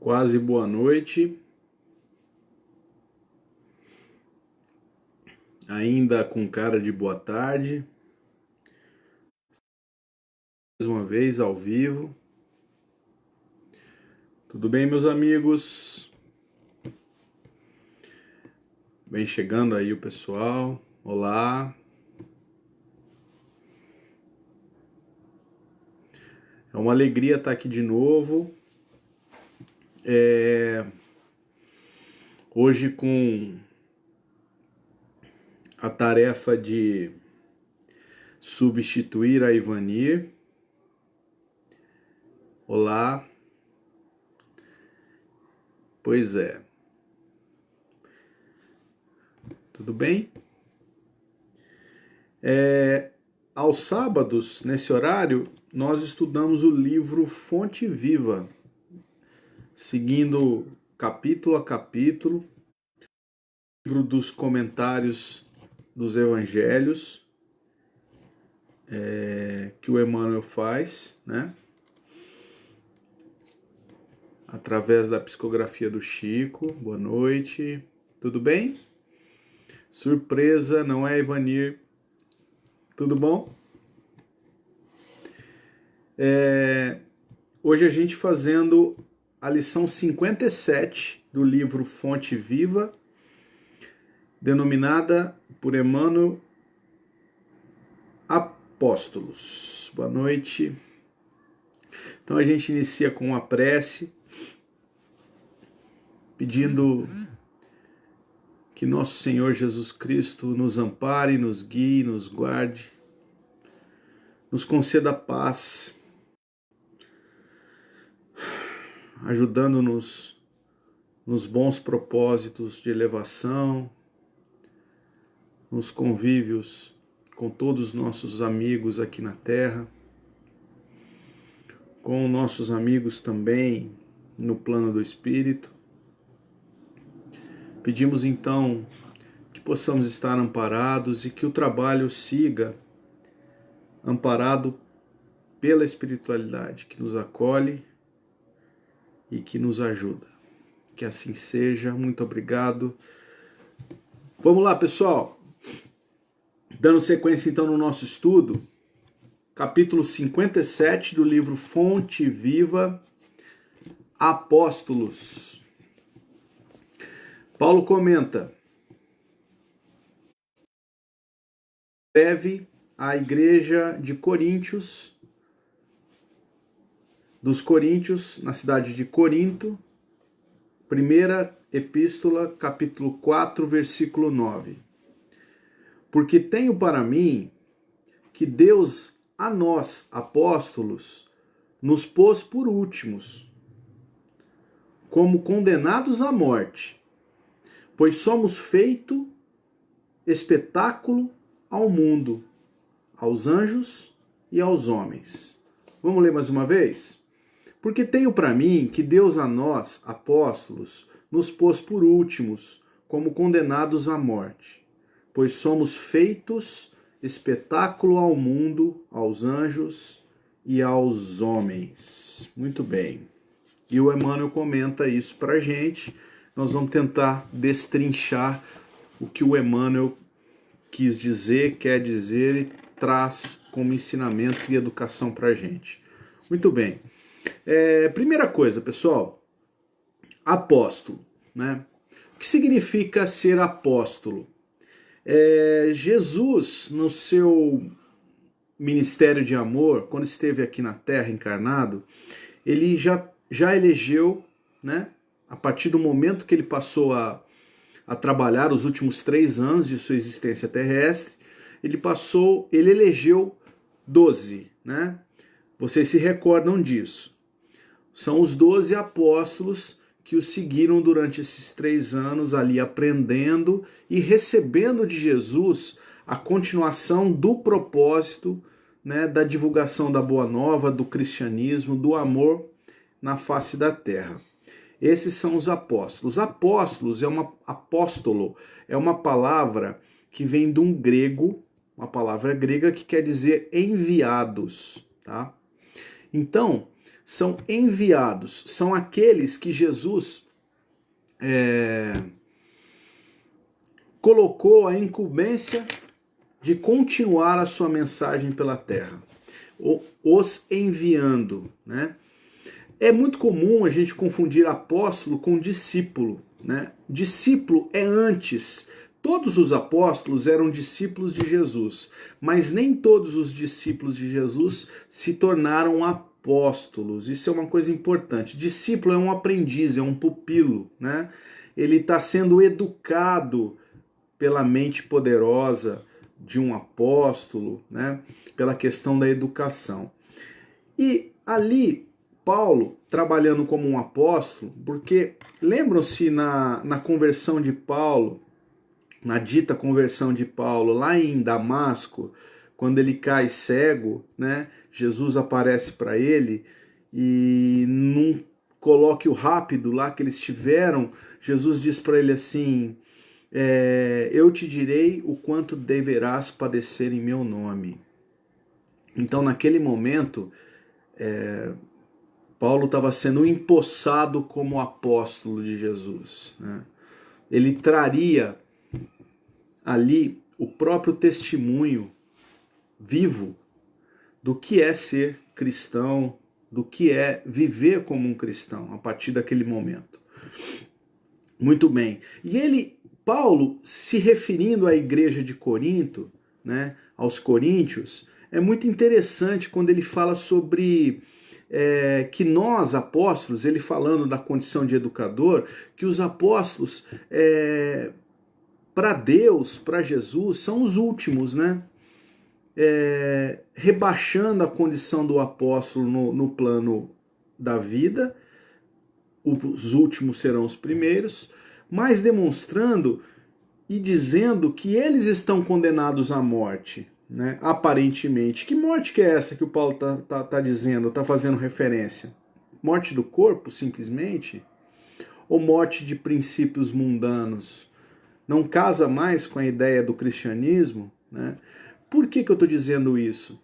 Quase boa noite. Ainda com cara de boa tarde. Mais uma vez ao vivo. Tudo bem, meus amigos? Vem chegando aí o pessoal. Olá. É uma alegria estar aqui de novo. Hoje com a tarefa de substituir a Ivanir. Olá. Pois é. Tudo bem? Aos sábados, nesse horário, nós estudamos o livro Fonte Viva, seguindo capítulo a capítulo, livro dos comentários dos evangelhos que o Emmanuel faz, né? Através da psicografia do Chico. Boa noite. Tudo bem? Surpresa, não é, Ivanir? Tudo bom? Hoje a gente fazendo a lição 57 do livro Fonte Viva, denominada por Emmanuel Apóstolos. Boa noite. Então a gente inicia com uma prece, pedindo que nosso Senhor Jesus Cristo nos ampare, nos guie, nos guarde, nos conceda paz, ajudando-nos nos bons propósitos de elevação, nos convívios com todos os nossos amigos aqui na Terra, com nossos amigos também no plano do Espírito. Pedimos então que possamos estar amparados e que o trabalho siga amparado pela espiritualidade que nos acolhe e que nos ajuda. Que assim seja. Muito obrigado. Vamos lá, pessoal. Dando sequência então no nosso estudo, capítulo 57 do livro Fonte Viva, Apóstolos. Paulo comenta: escreve à igreja de Coríntios, dos Coríntios, na cidade de Corinto, primeira epístola, capítulo 4, versículo 9. Porque tenho para mim que Deus a nós, apóstolos, nos pôs por últimos, como condenados à morte, pois somos feito espetáculo ao mundo, aos anjos e aos homens. Vamos ler mais uma vez? Porque tenho para mim que Deus a nós, apóstolos, nos pôs por últimos, como condenados à morte, pois somos feitos espetáculo ao mundo, aos anjos e aos homens. Muito bem. E o Emmanuel comenta isso para a gente. Nós vamos tentar destrinchar o que o Emmanuel quis dizer, quer dizer e traz como ensinamento e educação para a gente. Muito bem. Primeira coisa, pessoal, apóstolo, né? O que significa ser apóstolo? Jesus, no seu ministério de amor, quando esteve aqui na Terra encarnado, ele já elegeu, né? A partir do momento que ele passou a trabalhar os últimos 3 anos de sua existência terrestre, ele elegeu 12, né? Vocês se recordam disso. São os 12 apóstolos que o seguiram durante esses 3 anos ali aprendendo e recebendo de Jesus a continuação do propósito, né, da divulgação da Boa Nova, do cristianismo, do amor na face da terra. Esses são os apóstolos. Apóstolos apóstolo é uma palavra que vem de um grego, uma palavra grega que quer dizer enviados, tá? Então, são enviados, são aqueles que Jesus colocou a incumbência de continuar a sua mensagem pela terra, os enviando, né? É muito comum a gente confundir apóstolo com discípulo, né? Discípulo é antes. Todos os apóstolos eram discípulos de Jesus, mas nem todos os discípulos de Jesus se tornaram apóstolos. Isso é uma coisa importante. Discípulo é um aprendiz, é um pupilo, né? Ele está sendo educado pela mente poderosa de um apóstolo, né? Pela questão da educação. E ali, Paulo, trabalhando como um apóstolo, porque lembram-se na conversão de Paulo, na dita conversão de Paulo, lá em Damasco, quando ele cai cego, né? Jesus aparece para ele e num colóquio rápido lá que eles tiveram, Jesus diz para ele assim: eu te direi o quanto deverás padecer em meu nome. Então, naquele momento, Paulo estava sendo empossado como apóstolo de Jesus, né? Ele traria ali o próprio testemunho vivo do que é ser cristão, do que é viver como um cristão a partir daquele momento. Muito bem. E Paulo, se referindo à igreja de Corinto, né, aos coríntios, é muito interessante quando ele fala sobre que nós, apóstolos, ele falando da condição de educador, que os apóstolos, para Deus, para Jesus, são os últimos, né? Rebaixando a condição do apóstolo no plano da vida, os últimos serão os primeiros, mas demonstrando e dizendo que eles estão condenados à morte, né? Aparentemente. Que morte que é essa que o Paulo tá dizendo, está fazendo referência? Morte do corpo, simplesmente? Ou morte de princípios mundanos? Não casa mais com a ideia do cristianismo, né? Por que eu estou dizendo isso?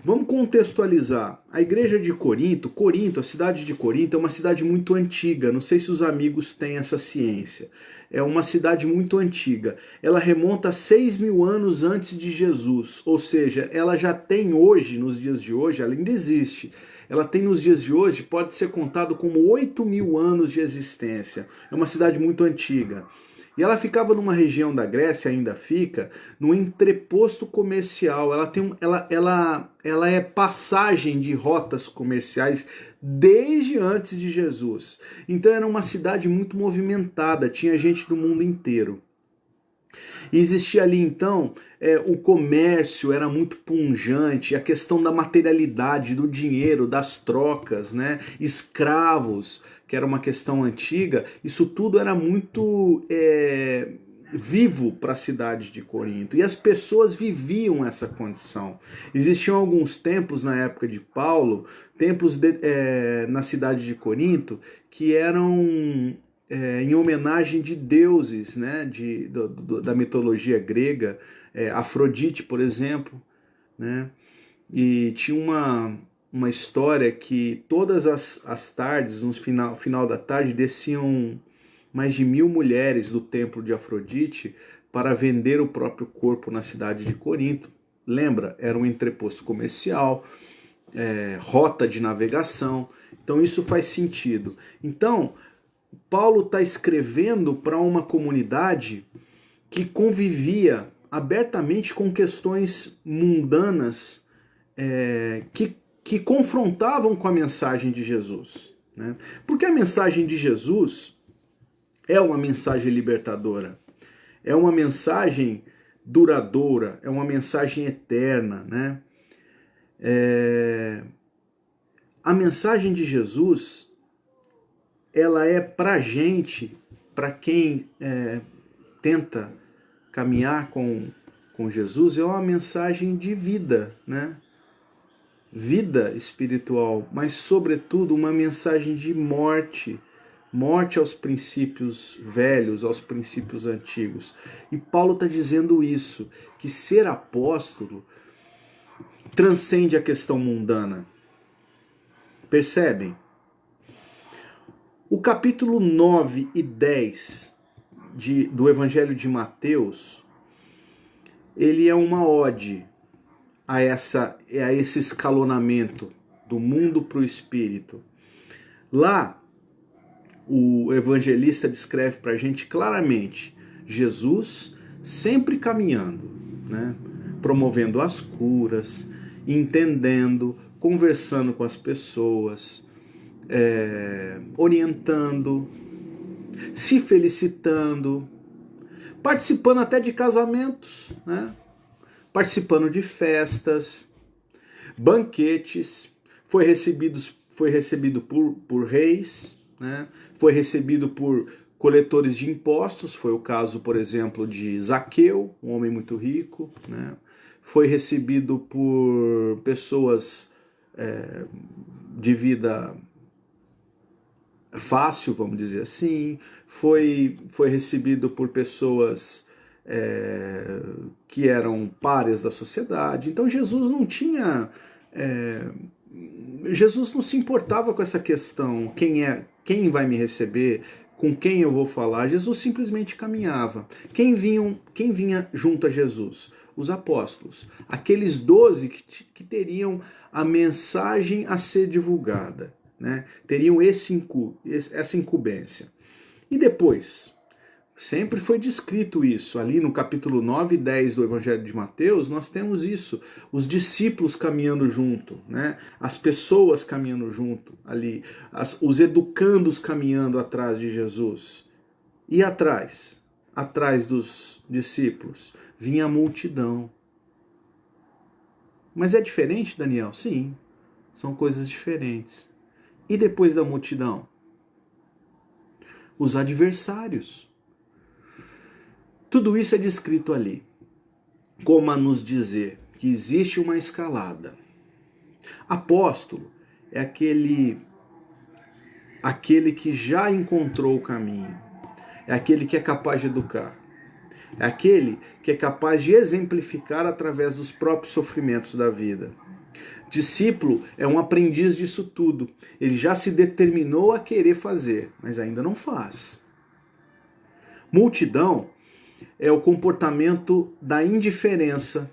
Vamos contextualizar. A igreja de Corinto, a cidade de Corinto é uma cidade muito antiga. Não sei se os amigos têm essa ciência. É uma cidade muito antiga. Ela remonta a 6.000 anos antes de Jesus. Ou seja, ela já tem hoje, nos dias de hoje, ela ainda existe. Ela tem nos dias de hoje, pode ser contado como 8.000 anos de existência. É uma cidade muito antiga. E ela ficava numa região da Grécia, ainda fica, no entreposto comercial. Ela é passagem de rotas comerciais desde antes de Jesus. Então era uma cidade muito movimentada, tinha gente do mundo inteiro. E existia ali então, o comércio era muito pungente, a questão da materialidade, do dinheiro, das trocas, né? Escravos, que era uma questão antiga, isso tudo era muito vivo para a cidade de Corinto. E as pessoas viviam essa condição. Existiam alguns templos na época de Paulo, templos na cidade de Corinto, que eram em homenagem de deuses, né, da mitologia grega, Afrodite, por exemplo, né, e tinha uma história que todas as tardes, no final da tarde, desciam mais de 1.000 mulheres do templo de Afrodite para vender o próprio corpo na cidade de Corinto. Lembra? Era um entreposto comercial, rota de navegação, então isso faz sentido. Então, Paulo está escrevendo para uma comunidade que convivia abertamente com questões mundanas que confrontavam com a mensagem de Jesus, né? Porque a mensagem de Jesus é uma mensagem libertadora, é uma mensagem duradoura, é uma mensagem eterna, né? A mensagem de Jesus, ela é pra gente, para quem tenta caminhar com Jesus, é uma mensagem de vida, né? Vida espiritual, mas sobretudo uma mensagem de morte, morte aos princípios velhos, aos princípios antigos. E Paulo está dizendo isso, que ser apóstolo transcende a questão mundana. Percebem? O capítulo 9 e 10 do Evangelho de Mateus, ele é uma ode a esse escalonamento do mundo para o espírito. Lá, o evangelista descreve para a gente claramente Jesus sempre caminhando, né? Promovendo as curas, entendendo, conversando com as pessoas, orientando, se felicitando, participando até de casamentos, né? Participando de festas, banquetes, foi recebido por reis, né? Foi recebido por coletores de impostos, foi o caso, por exemplo, de Zaqueu, um homem muito rico, né? Foi recebido por pessoas de vida fácil, vamos dizer assim, foi recebido por pessoas que eram párias da sociedade. Então Jesus não tinha... Jesus não se importava com essa questão, quem vai me receber, com quem eu vou falar. Jesus simplesmente caminhava. Quem vinha junto a Jesus? Os apóstolos, aqueles 12 que teriam a mensagem a ser divulgada, né? Teriam essa incumbência. E depois, sempre foi descrito isso, ali no capítulo 9 e 10 do Evangelho de Mateus, nós temos isso, os discípulos caminhando junto, né? As pessoas caminhando junto ali, os educandos caminhando atrás de Jesus. E atrás dos discípulos, vinha a multidão. Mas é diferente, Daniel? Sim, são coisas diferentes. E depois da multidão? Os adversários. Tudo isso é descrito ali, como a nos dizer que existe uma escalada. Apóstolo é aquele que já encontrou o caminho, é aquele que é capaz de educar, é aquele que é capaz de exemplificar através dos próprios sofrimentos da vida. Discípulo é um aprendiz disso tudo, ele já se determinou a querer fazer, mas ainda não faz. Multidão é o comportamento da indiferença.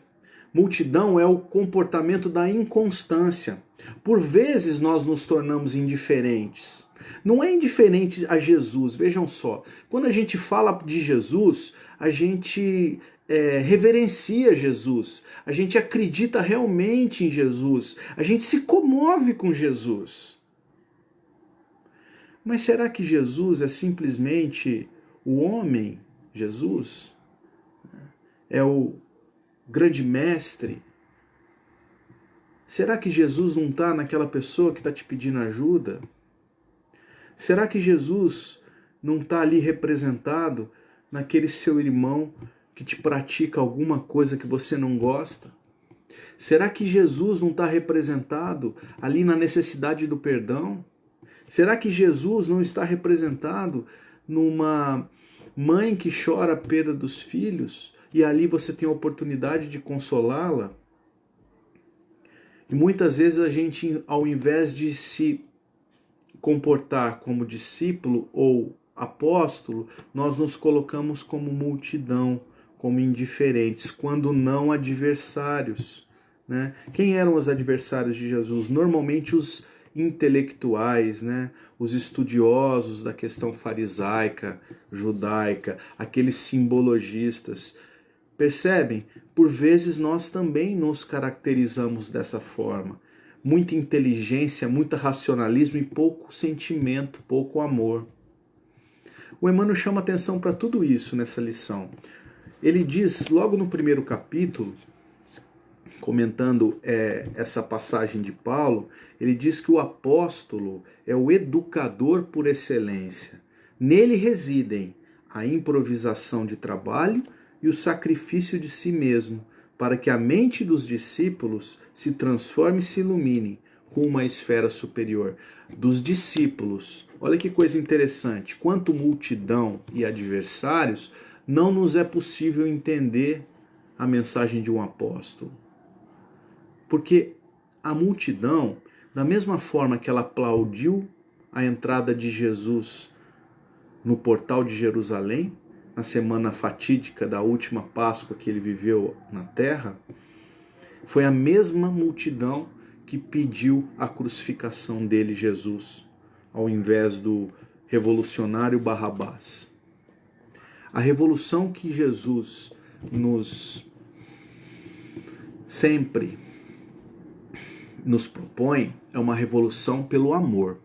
Multidão é o comportamento da inconstância. Por vezes nós nos tornamos indiferentes. Não é indiferente a Jesus, vejam só. Quando a gente fala de Jesus, a gente reverencia Jesus. A gente acredita realmente em Jesus. A gente se comove com Jesus. Mas será que Jesus é simplesmente o homem Jesus? É o grande mestre? Será que Jesus não está naquela pessoa que está te pedindo ajuda? Será que Jesus não está ali representado naquele seu irmão que te pratica alguma coisa que você não gosta? Será que Jesus não está representado ali na necessidade do perdão? Será que Jesus não está representado numa mãe que chora a perda dos filhos e ali você tem a oportunidade de consolá-la? E muitas vezes a gente, ao invés de se comportar como discípulo ou apóstolo, nós nos colocamos como multidão, como indiferentes, quando não adversários, né? Quem eram os adversários de Jesus? Normalmente os intelectuais, né? Os estudiosos da questão farisaica, judaica, aqueles simbologistas. Percebem? Por vezes nós também nos caracterizamos dessa forma. Muita inteligência, muito racionalismo e pouco sentimento, pouco amor. O Emmanuel chama atenção para tudo isso nessa lição. Ele diz logo no primeiro capítulo, comentando essa passagem de Paulo, ele diz que o apóstolo é o educador por excelência. Nele residem a improvisação de trabalho e o sacrifício de si mesmo, para que a mente dos discípulos se transforme e se ilumine rumo à esfera superior. Dos discípulos, olha que coisa interessante, quanto multidão e adversários, não nos é possível entender a mensagem de um apóstolo. Porque a multidão Da mesma forma que ela aplaudiu a entrada de Jesus no portal de Jerusalém, na semana fatídica da última Páscoa que ele viveu na terra, foi a mesma multidão que pediu a crucificação dele, Jesus, ao invés do revolucionário Barrabás. A revolução que Jesus sempre nos propõe é uma revolução pelo amor.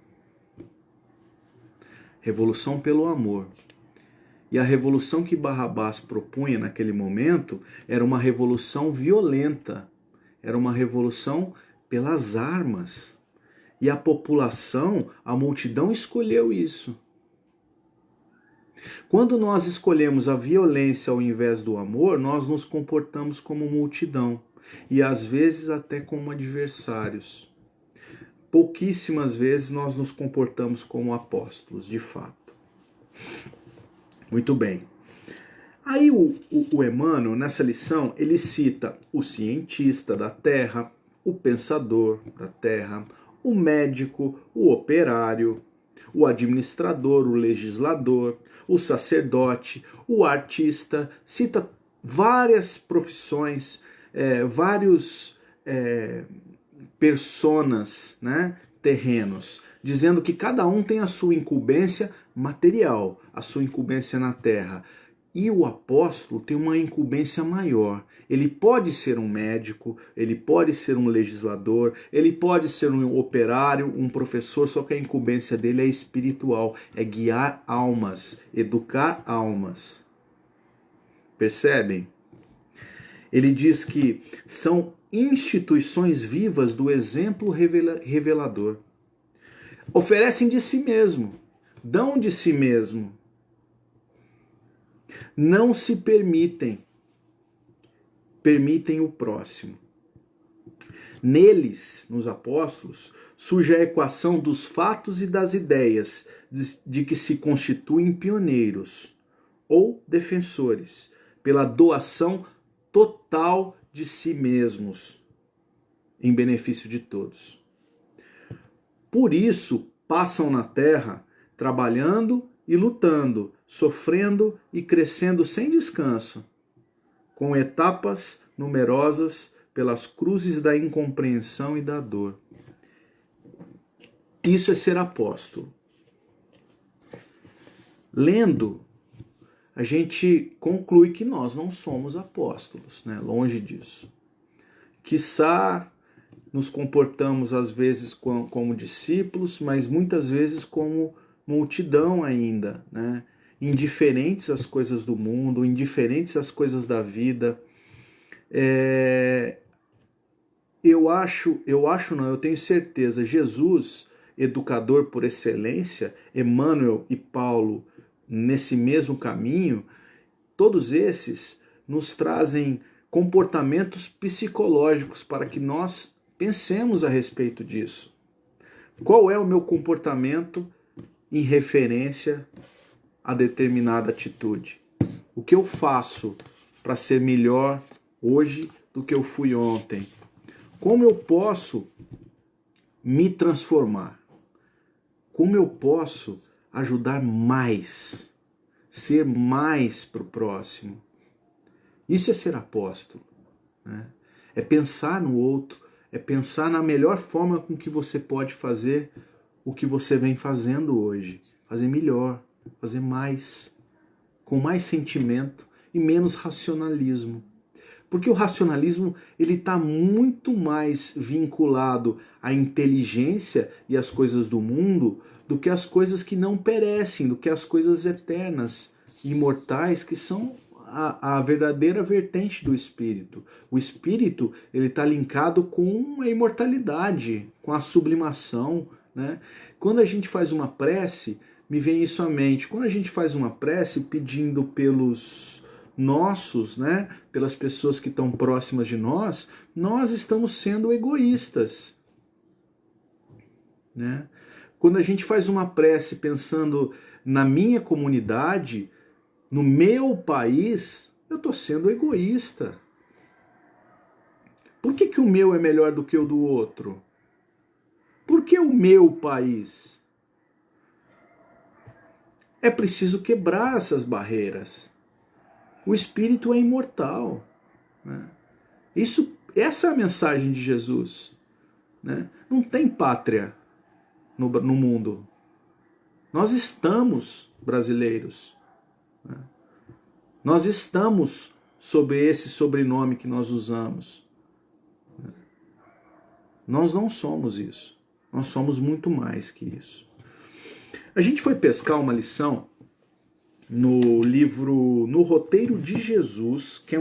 Revolução pelo amor. E a revolução que Barrabás propunha naquele momento era uma revolução violenta, era uma revolução pelas armas. E a população, a multidão escolheu isso. Quando nós escolhemos a violência ao invés do amor, nós nos comportamos como multidão e às vezes até como adversários. Pouquíssimas vezes nós nos comportamos como apóstolos, de fato. Muito bem. Aí o Emmanuel, nessa lição, ele cita o cientista da terra, o pensador da terra, o médico, o operário, o administrador, o legislador, o sacerdote, o artista, cita várias profissões, vários personas, né, terrenos, dizendo que cada um tem a sua incumbência material, a sua incumbência na terra. E o apóstolo tem uma incumbência maior. Ele pode ser um médico, ele pode ser um legislador, ele pode ser um operário, um professor, só que a incumbência dele é espiritual, é guiar almas, educar almas. Percebem? Ele diz que são instituições vivas do exemplo revelador. Oferecem de si mesmo, dão de si mesmo. Não se permitem o próximo. Neles, nos apóstolos, surge a equação dos fatos e das ideias, de que se constituem pioneiros ou defensores, pela doação total de si mesmos, em benefício de todos. Por isso, passam na terra trabalhando e lutando, sofrendo e crescendo sem descanso, com etapas numerosas pelas cruzes da incompreensão e da dor. Isso é ser apóstolo. Lendo, a gente conclui que nós não somos apóstolos, né? Longe disso. Quiçá nos comportamos às vezes como discípulos, mas muitas vezes como multidão ainda, né? Indiferentes às coisas do mundo, indiferentes às coisas da vida. Eu tenho certeza, Jesus, educador por excelência, Emmanuel e Paulo nesse mesmo caminho, todos esses nos trazem comportamentos psicológicos para que nós pensemos a respeito disso. Qual é o meu comportamento em referência a determinada atitude? O que eu faço para ser melhor hoje do que eu fui ontem? Como eu posso me transformar? Como eu posso ajudar mais? Ser mais para o próximo? Isso é ser apóstolo, né? É pensar no outro, é pensar na melhor forma com que você pode fazer o que você vem fazendo hoje. Fazer melhor, fazer mais, com mais sentimento e menos racionalismo. Porque o racionalismo ele está muito mais vinculado à inteligência e às coisas do mundo do que às coisas que não perecem, do que às coisas eternas, imortais, que são a verdadeira vertente do espírito. O espírito ele está linkado com a imortalidade, com a sublimação, né? Quando a gente faz uma prece, me vem isso à mente. Quando a gente faz uma prece pedindo pelos nossos, né, pelas pessoas que estão próximas de nós, nós estamos sendo egoístas, né? Quando a gente faz uma prece pensando na minha comunidade, no meu país, eu estou sendo egoísta. Por que o meu é melhor do que o do outro? Por que o meu país? É preciso quebrar essas barreiras. O espírito é imortal, né? Essa é a mensagem de Jesus, né? Não tem pátria no mundo. Nós estamos brasileiros, né? Nós estamos sob esse sobrenome que nós usamos. Nós não somos isso. Nós somos muito mais que isso. A gente foi pescar uma lição no livro No Roteiro de Jesus, que é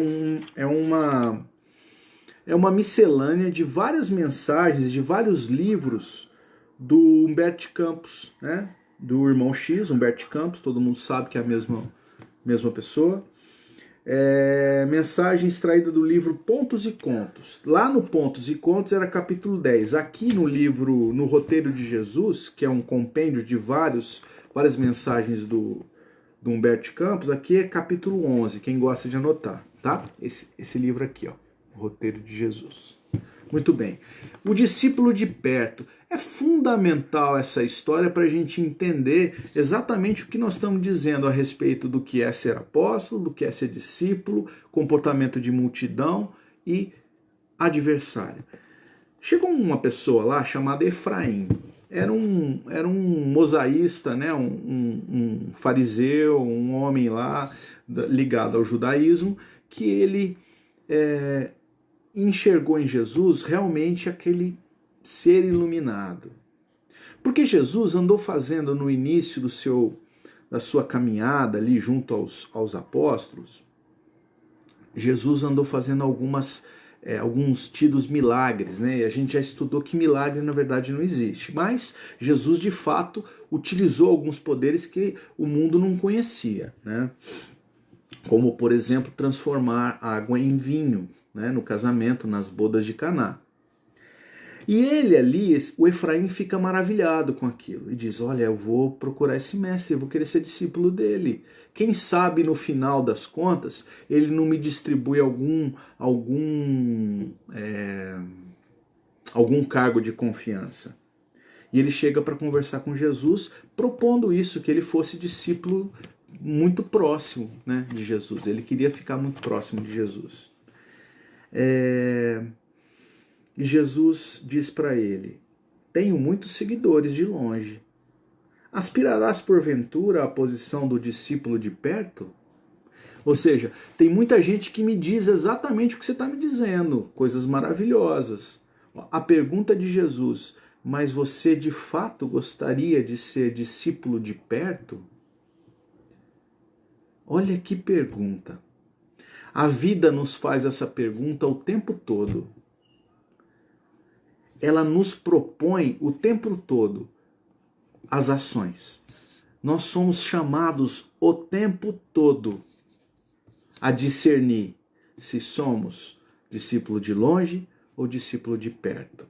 uma miscelânea de várias mensagens, de vários livros do Humberto Campos, né? Do irmão X, Humberto Campos, todo mundo sabe que é a mesma pessoa. Mensagem extraída do livro Pontos e Contos. Lá no Pontos e Contos era capítulo 10. Aqui no livro No Roteiro de Jesus, que é um compêndio de várias mensagens do Humberto Campos, aqui é capítulo 11, quem gosta de anotar, tá? Esse livro aqui, ó, O Roteiro de Jesus. Muito bem. O discípulo de perto. É fundamental essa história para a gente entender exatamente o que nós estamos dizendo a respeito do que é ser apóstolo, do que é ser discípulo, comportamento de multidão e adversário. Chegou uma pessoa lá chamada Efraim. Era um mosaísta, né? um fariseu, um homem lá ligado ao judaísmo, que ele enxergou em Jesus realmente aquele ser iluminado. Porque Jesus andou fazendo no início da sua caminhada ali junto aos apóstolos, Jesus andou fazendo alguns tidos milagres, né? E a gente já estudou que milagre na verdade não existe, mas Jesus de fato utilizou alguns poderes que o mundo não conhecia, né? Como por exemplo transformar água em vinho, né? No casamento, nas bodas de Caná. E ele ali, o Efraim, fica maravilhado com aquilo e diz: olha, eu vou procurar esse mestre, eu vou querer ser discípulo dele. Quem sabe no final das contas ele não me distribui algum cargo de confiança. E ele chega para conversar com Jesus, propondo isso, que ele fosse discípulo muito próximo, né, de Jesus. Ele queria ficar muito próximo de Jesus. E Jesus diz para ele: tenho muitos seguidores de longe. Aspirarás porventura à posição do discípulo de perto? Ou seja, tem muita gente que me diz exatamente o que você está me dizendo, coisas maravilhosas. A pergunta de Jesus: mas você de fato gostaria de ser discípulo de perto? Olha que pergunta. A vida nos faz essa pergunta o tempo todo. Ela nos propõe o tempo todo as ações. Nós somos chamados o tempo todo a discernir se somos discípulo de longe ou discípulo de perto.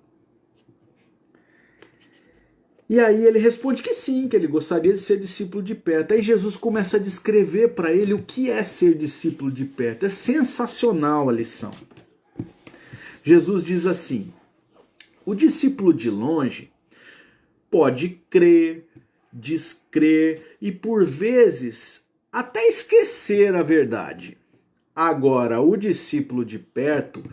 E aí ele responde que sim, que ele gostaria de ser discípulo de perto. Aí Jesus começa a descrever para ele o que é ser discípulo de perto. É sensacional a lição. Jesus diz assim: o discípulo de longe pode crer, descrer e por vezes até esquecer a verdade. Agora, o discípulo de perto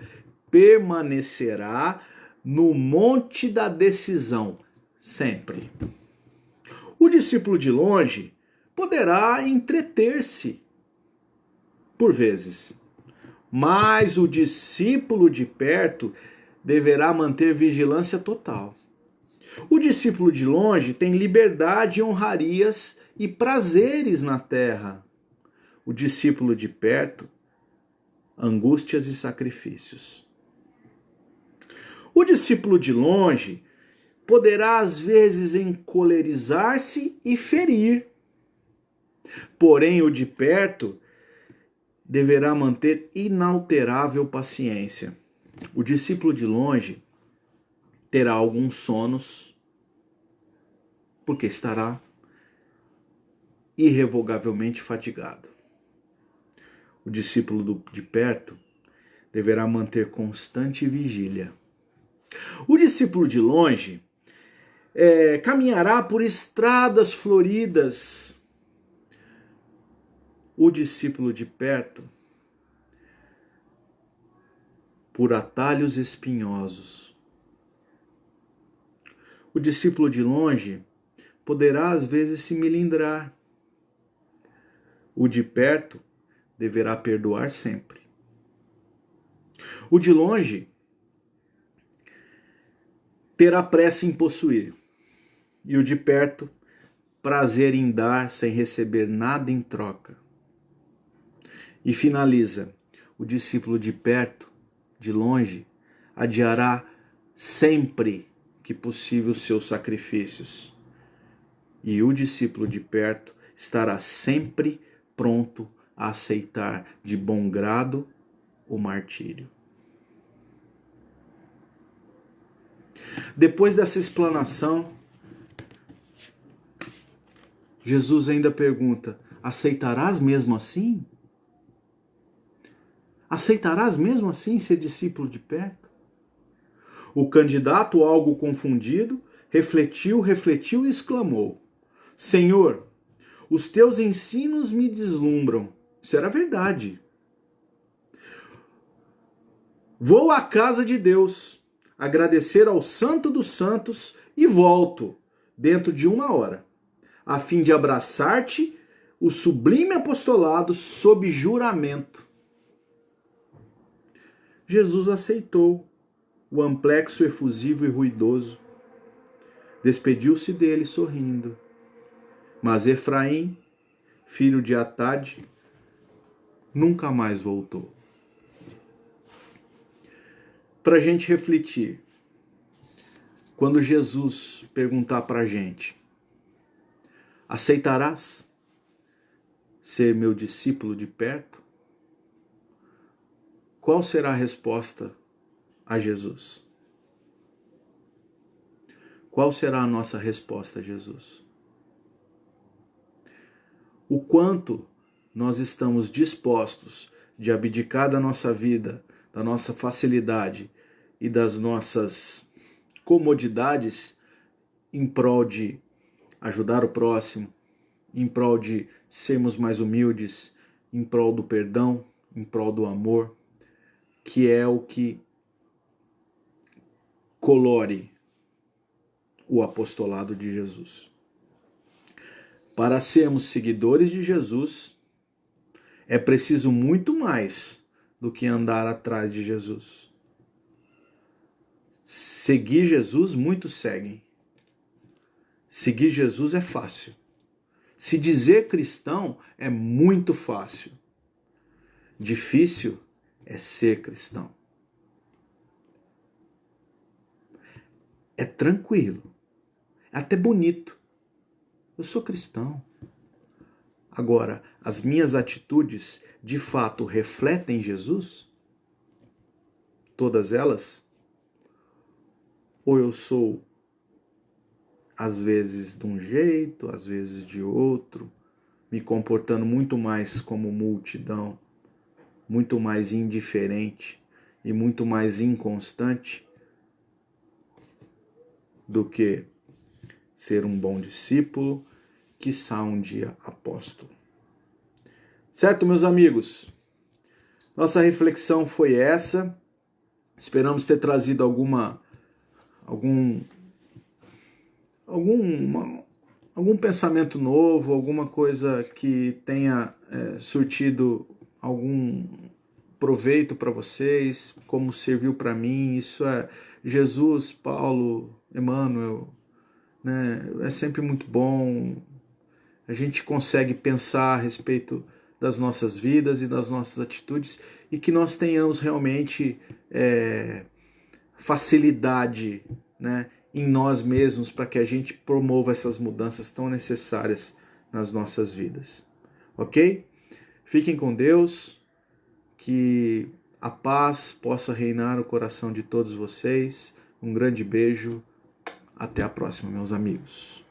permanecerá no monte da decisão, sempre. O discípulo de longe poderá entreter-se, por vezes, mas o discípulo de perto deverá manter vigilância total. O discípulo de longe tem liberdade, honrarias e prazeres na terra. O discípulo de perto, angústias e sacrifícios. O discípulo de longe poderá às vezes encolerizar-se e ferir. Porém, o de perto deverá manter inalterável paciência. O discípulo de longe terá alguns sonos, porque estará irrevogavelmente fatigado. O discípulo de perto deverá manter constante vigília. O discípulo de longe caminhará por estradas floridas. O discípulo de perto, por atalhos espinhosos. O discípulo de longe poderá às vezes se melindrar. O de perto deverá perdoar sempre. O de longe terá pressa em possuir. E o de perto, prazer em dar sem receber nada em troca. E finaliza: o discípulo de perto, de longe, adiará sempre que possível seus sacrifícios. E o discípulo de perto estará sempre pronto a aceitar de bom grado o martírio. Depois dessa explanação, Jesus ainda pergunta: aceitarás mesmo assim? Aceitarás mesmo assim ser discípulo de perto? O candidato, algo confundido, refletiu e exclamou: Senhor, os teus ensinos me deslumbram. Isso era verdade. Vou à casa de Deus, agradecer ao Santo dos Santos e volto dentro de 1 hora, a fim de abraçar-te o sublime apostolado sob juramento. Jesus aceitou o amplexo efusivo e ruidoso. Despediu-se dele sorrindo. Mas Efraim, filho de Atade, nunca mais voltou. Para a gente refletir, quando Jesus perguntar para a gente: aceitarás ser meu discípulo de perto? Qual será a resposta a Jesus? Qual será a nossa resposta a Jesus? O quanto nós estamos dispostos de abdicar da nossa vida, da nossa facilidade e das nossas comodidades em prol de ajudar o próximo, em prol de sermos mais humildes, em prol do perdão, em prol do amor, que é o que colore o apostolado de Jesus. Para sermos seguidores de Jesus, é preciso muito mais do que andar atrás de Jesus. Seguir Jesus, muitos seguem. Seguir Jesus é fácil. Se dizer cristão é muito fácil. Difícil é ser cristão. É tranquilo. É até bonito. Eu sou cristão. Agora, as minhas atitudes de fato refletem Jesus? Todas elas? Ou eu sou, às vezes, de um jeito, às vezes de outro, me comportando muito mais como multidão, muito mais indiferente e muito mais inconstante do que ser um bom discípulo, quiçá um dia apóstolo. Certo, meus amigos? Nossa reflexão foi essa. Esperamos ter trazido algum pensamento novo, alguma coisa que tenha surtido algum proveito para vocês, como serviu para mim. Isso é Jesus, Paulo, Emmanuel, né? É sempre muito bom. A gente consegue pensar a respeito das nossas vidas e das nossas atitudes e que nós tenhamos realmente facilidade, né, em nós mesmos para que a gente promova essas mudanças tão necessárias nas nossas vidas. Ok? Fiquem com Deus, que a paz possa reinar no coração de todos vocês. Um grande beijo, até a próxima, meus amigos.